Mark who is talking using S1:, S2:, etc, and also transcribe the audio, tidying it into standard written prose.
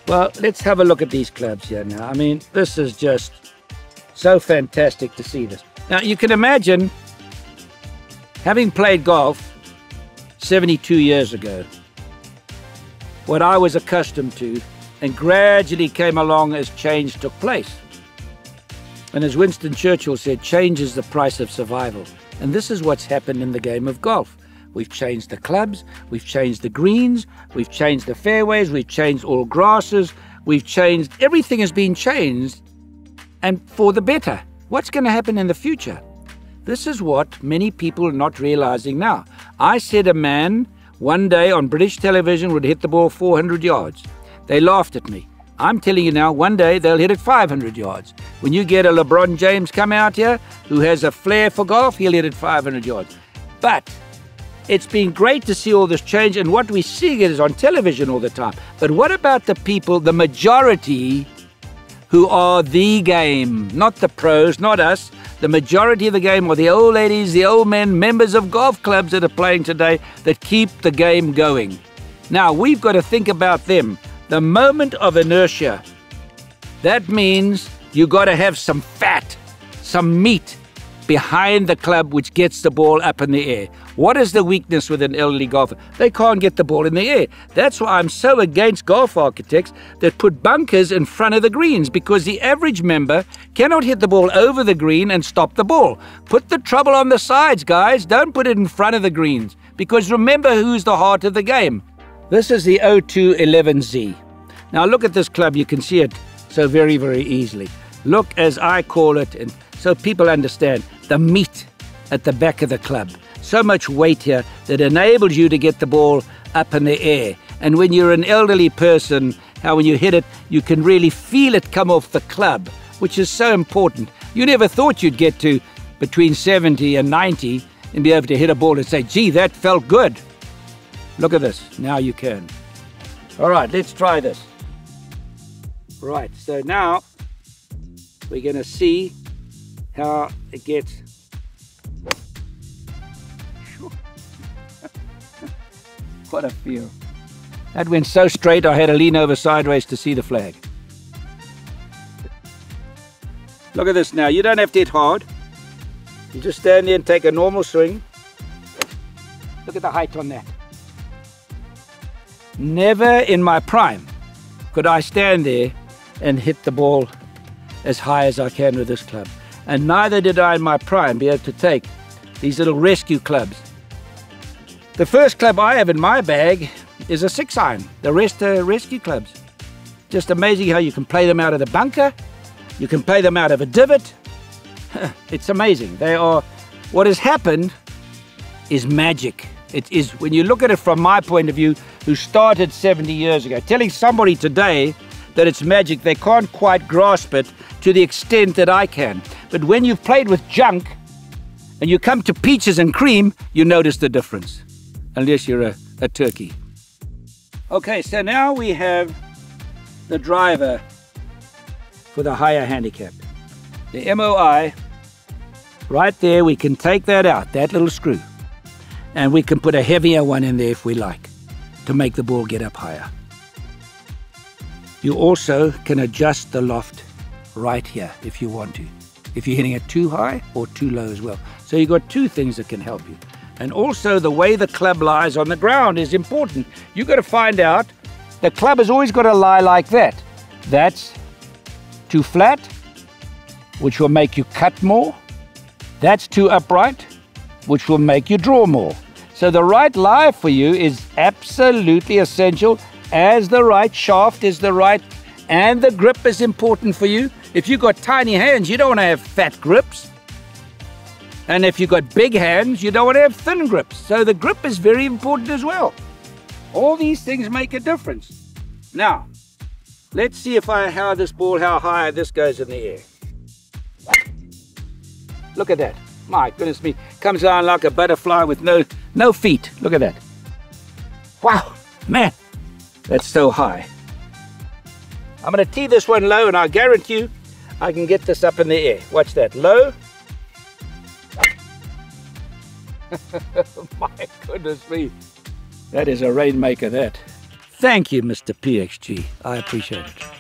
S1: Well, let's have a look at these clubs here now. I mean, this is just so fantastic to see this. Now, you can imagine, having played golf 72 years ago, what I was accustomed to, and gradually came along as change took place. And as Winston Churchill said, change is the price of survival. And this is what's happened in the game of golf. We've changed the clubs, we've changed the greens, we've changed the fairways, we've changed all grasses, we've changed, everything has been changed, and for the better. What's going to happen in the future? This is what many people are not realizing now. I said a man one day on British television would hit the ball 400 yards. They laughed at me. I'm telling you now, one day they'll hit it 500 yards. When you get a LeBron James come out here who has a flair for golf, he'll hit it 500 yards. But it's been great to see all this change, and what we see is on television all the time. But what about the people, the majority, who are the game? Not the pros, not us. The majority of the game are the old ladies, the old men, members of golf clubs that are playing today that keep the game going. Now, we've got to think about them. The moment of inertia, that means you've got to have some fat, some meat behind the club which gets the ball up in the air. What is the weakness with an elderly golfer? They can't get the ball in the air. That's why I'm so against golf architects that put bunkers in front of the greens, because the average member cannot hit the ball over the green and stop the ball. Put the trouble on the sides, guys. Don't put it in front of the greens, because remember who's the heart of the game. This is the 0211Z. Now look at this club. You can see it so very, very easily. Look, as I call it, and so people understand, the meat at the back of the club. So much weight here that enables you to get the ball up in the air. And when you're an elderly person, how when you hit it, you can really feel it come off the club, which is so important. You never thought you'd get to between 70 and 90 and be able to hit a ball and say, gee, that felt good. Look at this. Now you can. All right, let's try this. Right, so now we're going to see how it gets. What a feel. That went so straight I had to lean over sideways to see the flag. Look at this now. You don't have to hit hard. You just stand there and take a normal swing. Look at the height on that. Never in my prime could I stand there and hit the ball as high as I can with this club. And neither did I in my prime be able to take these little rescue clubs. The first club I have in my bag is a 6-iron. The rest are rescue clubs. Just amazing how you can play them out of the bunker. You can play them out of a divot. It's amazing. They are, what has happened is magic. It is, when you look at it from my point of view, who started 70 years ago, telling somebody today that it's magic, they can't quite grasp it to the extent that I can. But when you've played with junk and you come to peaches and cream, you notice the difference, unless you're a turkey. Okay, so now we have the driver for the higher handicap. The MOI, right there, we can take that out, that little screw, and we can put a heavier one in there if we like, to make the ball get up higher. You also can adjust the loft right here if you want to, if you're hitting it too high or too low as well. So you've got two things that can help you. And also the way the club lies on the ground is important. You've got to find out, the club has always got to lie like that. That's too flat, which will make you cut more. That's too upright, which will make you draw more. So the right lie for you is absolutely essential, as the right shaft is the right, and the grip is important for you. If you've got tiny hands, you don't want to have fat grips. And if you've got big hands, you don't want to have thin grips. So the grip is very important as well. All these things make a difference. Now, let's see how this ball, how high this goes in the air. Look at that. My goodness me. Comes down like a butterfly with no feet. Look at that. Wow, man, that's so high. I'm going to tee this one low, and I guarantee you I can get this up in the air. Watch that. Low, My goodness me. That is a rainmaker, that. Thank you, Mr. PXG. I appreciate it.